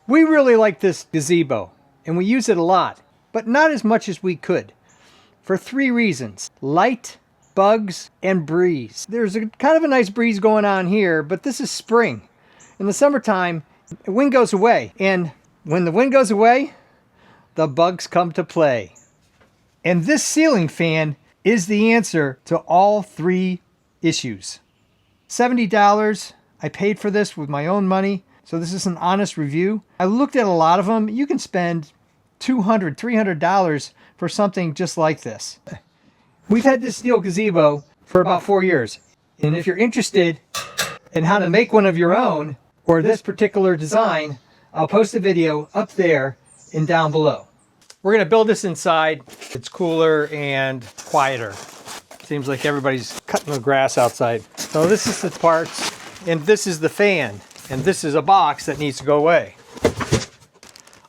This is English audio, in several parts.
We really like this gazebo, and we use it a lot, but not as much as we could, for 3 reasons: light, bugs, and breeze. There's a kind of a nice breeze going on here, but this is spring. In the summertime, the wind goes away, and when the wind goes away, the bugs come to play. And this ceiling fan is the answer to all 3 issues. $70, I paid for this with my own money, so this is an honest review. I looked at a lot of them. You can spend $200, $300 for something just like this. We've had this steel gazebo for about 4 years. And if you're interested in how to make one of your own, or this particular design, I'll post a video up there and down below. We're gonna build this inside. It's cooler and quieter. Seems like everybody's cutting the grass outside. So this is the parts, and this is the fan, and this is a box that needs to go away.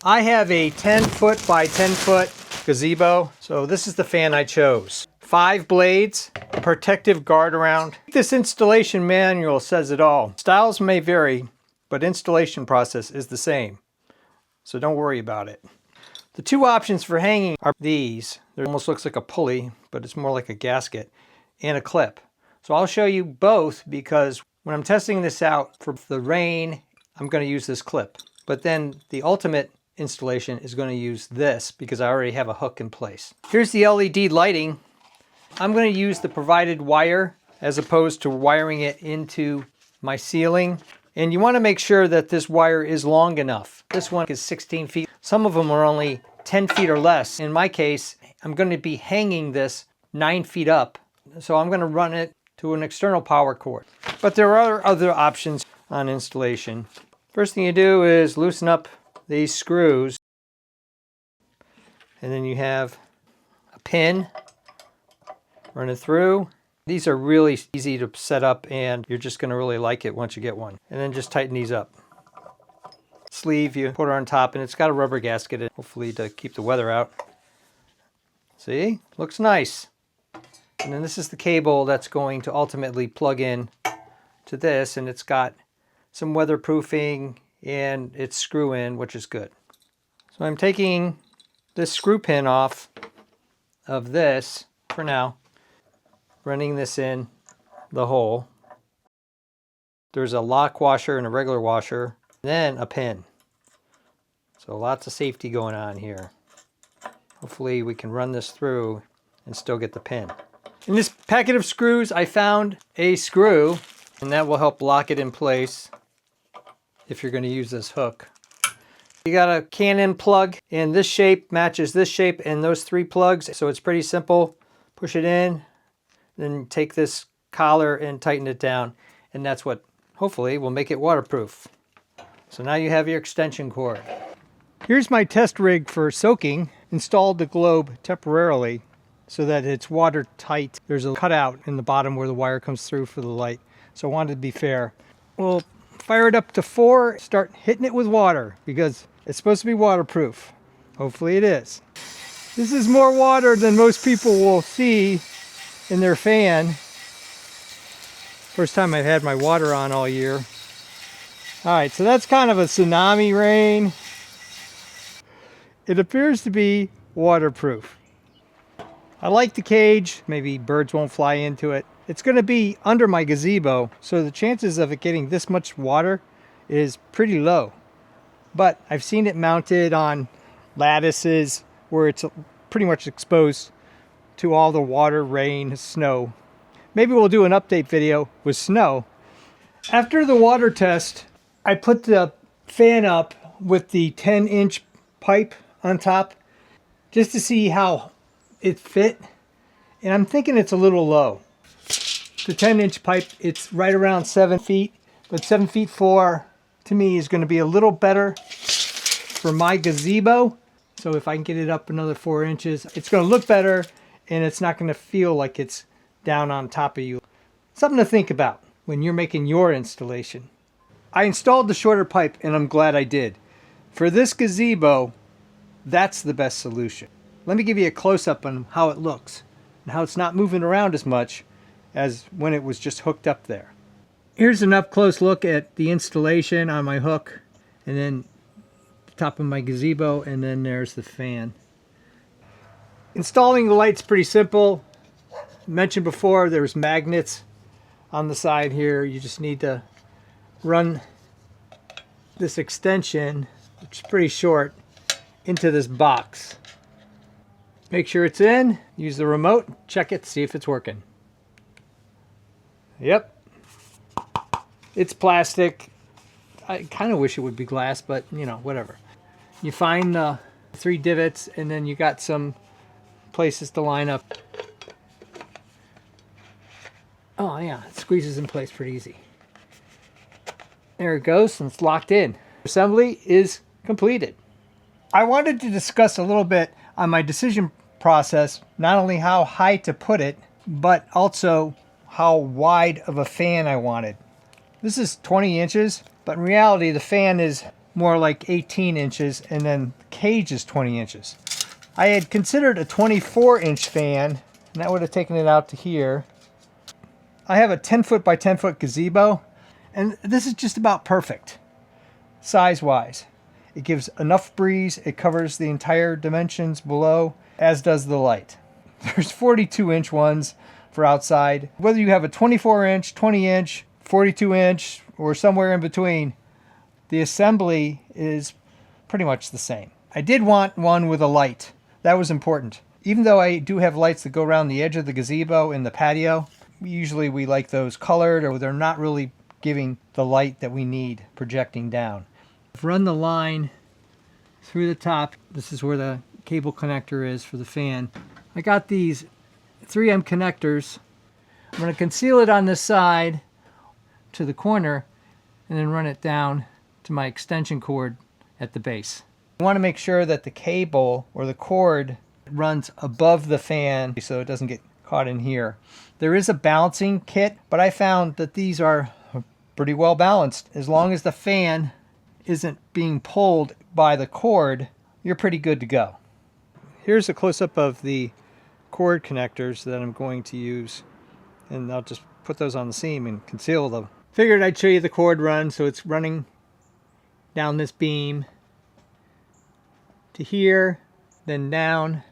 I have a 10-foot by 10-foot gazebo, so this is the fan I chose. 5 blades, protective guard around. This installation manual says it all. Styles may vary, but installation process is the same, so don't worry about it. The 2 options for hanging are these. It almost looks like a pulley, but it's more like a gasket, and a clip. So I'll show you both, because when I'm testing this out for the rain, I'm going to use this clip. But then the ultimate installation is going to use this, because I already have a hook in place. Here's the LED lighting. I'm going to use the provided wire as opposed to wiring it into my ceiling. And you want to make sure that this wire is long enough. This one is 16 feet. Some of them are only 10 feet or less. In my case, I'm going to be hanging this 9 feet up. So I'm going to run it to an external power cord. But there are other options on installation. First thing you do is loosen up these screws. And then you have a pin. Run it through. These are really easy to set up, and you're just going to really like it once you get one. And then just tighten these up. Sleeve, you put it on top, and it's got a rubber gasket in it, hopefully to keep the weather out. See? Looks nice. And then this is the cable that's going to ultimately plug in to this, and it's got some weatherproofing and it's screw in, which is good. So I'm taking this screw pin off of this for now, running this in the hole. There's a lock washer and a regular washer, then a pin. So lots of safety going on here. Hopefully we can run this through and still get the pin. In this packet of screws, I found a screw, and that will help lock it in place if you're going to use this hook. You got a Canon plug, and this shape matches this shape and those 3 plugs, so it's pretty simple. Push it in, then take this collar and tighten it down, and that's what hopefully will make it waterproof. So now you have your extension cord. Here's my test rig for soaking. Installed the globe temporarily so that it's watertight. There's a cutout in the bottom where the wire comes through for the light, so I wanted to be fair. We'll fire it up to 4, start hitting it with water because it's supposed to be waterproof. Hopefully it is. This is more water than most people will see in their fan. First time I've had my water on all year. Alright, so that's kind of a tsunami rain. It appears to be waterproof. I like the cage. Maybe birds won't fly into it. It's going to be under my gazebo, so the chances of it getting this much water is pretty low. But I've seen it mounted on lattices where it's pretty much exposed to all the water, rain, snow. Maybe we'll do an update video with snow. After the water test, I put the fan up with the 10-inch pipe on top just to see how it fit, and I'm thinking it's a little low. The 10-inch pipe, it's right around 7 feet, but 7 feet 4 to me is going to be a little better for my gazebo. So if I can get it up another 4 inches, it's going to look better, and it's not going to feel like it's down on top of you. Something to think about when you're making your installation. I installed the shorter pipe, and I'm glad I did. For this gazebo, that's the best solution. Let me give you a close-up on how it looks and how it's not moving around as much as when it was just hooked up there. Here's an up-close look at the installation on my hook, and then the top of my gazebo, and then there's the fan. Installing the light's pretty simple. Mentioned before, there's magnets on the side here. You just need to run this extension, which is pretty short, into this box. Make sure it's in, use the remote, check it, see if it's working. Yep, it's plastic. I kind of wish it would be glass, but you know, whatever. You find the 3 divots, and then you got some places to line up. Oh yeah, it squeezes in place pretty easy. There it goes, and it's locked in. Assembly is completed. I wanted to discuss a little bit on my decision process, not only how high to put it, but also how wide of a fan I wanted. This is 20 inches, but in reality the fan is more like 18 inches, and then the cage is 20 inches. I had considered a 24-inch fan, and that would have taken it out to here. I have a 10-foot by 10-foot gazebo, and this is just about perfect, size-wise. It gives enough breeze, it covers the entire dimensions below, as does the light. There's 42-inch ones for outside. Whether you have a 24-inch, 20-inch, 42-inch, or somewhere in between, the assembly is pretty much the same. I did want one with a light. That was important. Even though I do have lights that go around the edge of the gazebo in the patio, usually we like those colored, or they're not really giving the light that we need projecting down. I've run the line through the top. This is where the cable connector is for the fan. I got these 3M connectors. I'm going to conceal it on this side to the corner and then run it down to my extension cord at the base. I want to make sure that the cable or the cord runs above the fan so it doesn't get caught in here. There is a balancing kit, but I found that these are pretty well balanced. As long as the fan isn't being pulled by the cord, you're pretty good to go. Here's a close-up of the cord connectors that I'm going to use, and I'll just put those on the seam and conceal them. Figured I'd show you the cord run, so it's running down this beam to here, then down,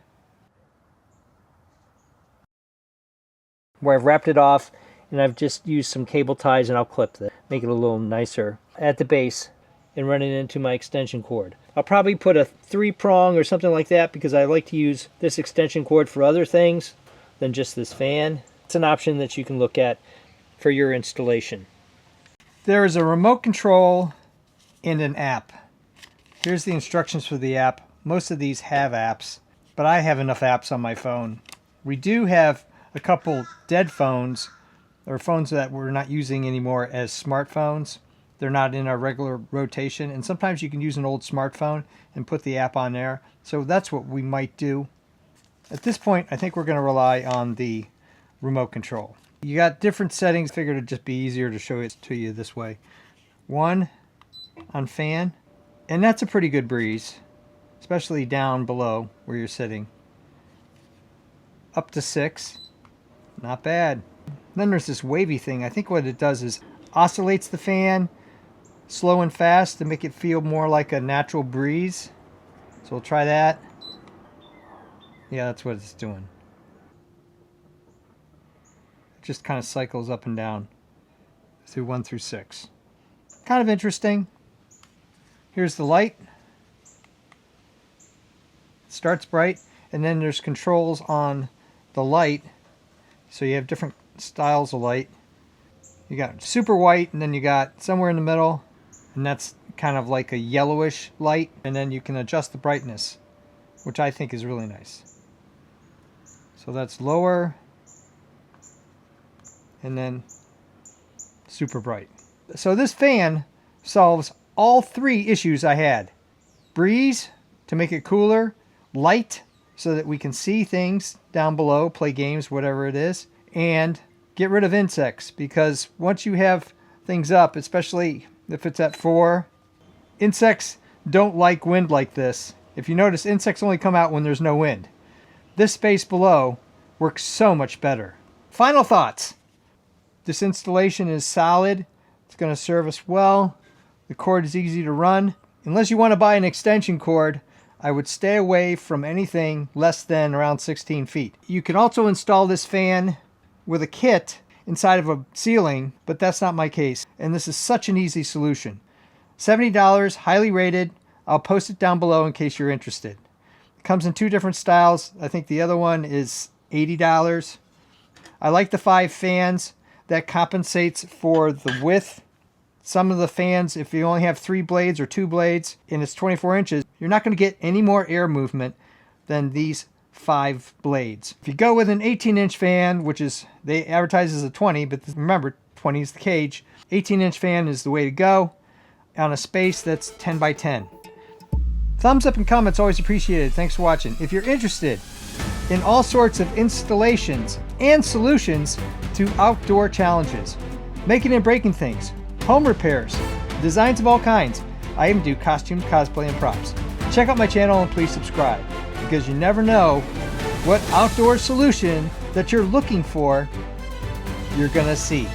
where I've wrapped it off, and I've just used some cable ties, and I'll clip that, make it a little nicer at the base, and run it into my extension cord. I'll probably put a 3-prong or something like that, because I like to use this extension cord for other things than just this fan. It's an option that you can look at for your installation. There is a remote control and an app. Here's the instructions for the app. Most of these have apps, but I have enough apps on my phone. We do have a couple dead phones, or phones that we're not using anymore as smartphones. They're not in our regular rotation, and sometimes you can use an old smartphone and put the app on there. So that's what we might do. At this point, I think we're going to rely on the remote control. You got different settings. Figured it'd just be easier to show it to you this way. 1 on fan, and that's a pretty good breeze, especially down below where you're sitting. Up to 6, not bad. Then there's this wavy thing. I think what it does is oscillates the fan slow and fast to make it feel more like a natural breeze. So we'll try that. Yeah, that's what it's doing. It just kind of cycles up and down through 1 through 6. Kind of interesting. Here's the light. It starts bright, and then there's controls on the light. So you have different styles of light. You got super white, and then you got somewhere in the middle, and that's kind of like a yellowish light, and then you can adjust the brightness, which I think is really nice. So that's lower, and then super bright. So this fan solves all 3 issues I had. Breeze, to make it cooler. Light, so that we can see things down below, play games, whatever it is. And get rid of insects, because once you have things up, especially if it's at 4, insects don't like wind like this. If you notice, insects only come out when there's no wind. This space below works so much better. Final thoughts. This installation is solid. It's going to serve us well. The cord is easy to run. Unless you want to buy an extension cord, I would stay away from anything less than around 16 feet. You can also install this fan with a kit inside of a ceiling, but that's not my case. And this is such an easy solution. $70, highly rated. I'll post it down below in case you're interested. It comes in 2 different styles. I think the other one is $80. I like the 5 fans. That compensates for the width. Some of the fans, if you only have 3 blades or 2 blades and it's 24 inches, you're not going to get any more air movement than these 5 blades. If you go with an 18-inch fan, which is, they advertise as a 20, but remember, 20 is the cage. 18-inch fan is the way to go on a space that's 10 by 10. Thumbs up and comments always appreciated. Thanks for watching. If you're interested in all sorts of installations and solutions to outdoor challenges, making and breaking things, home repairs, designs of all kinds, I even do costume, cosplay, and props. Check out my channel and please subscribe, because you never know what outdoor solution that you're looking for you're gonna see.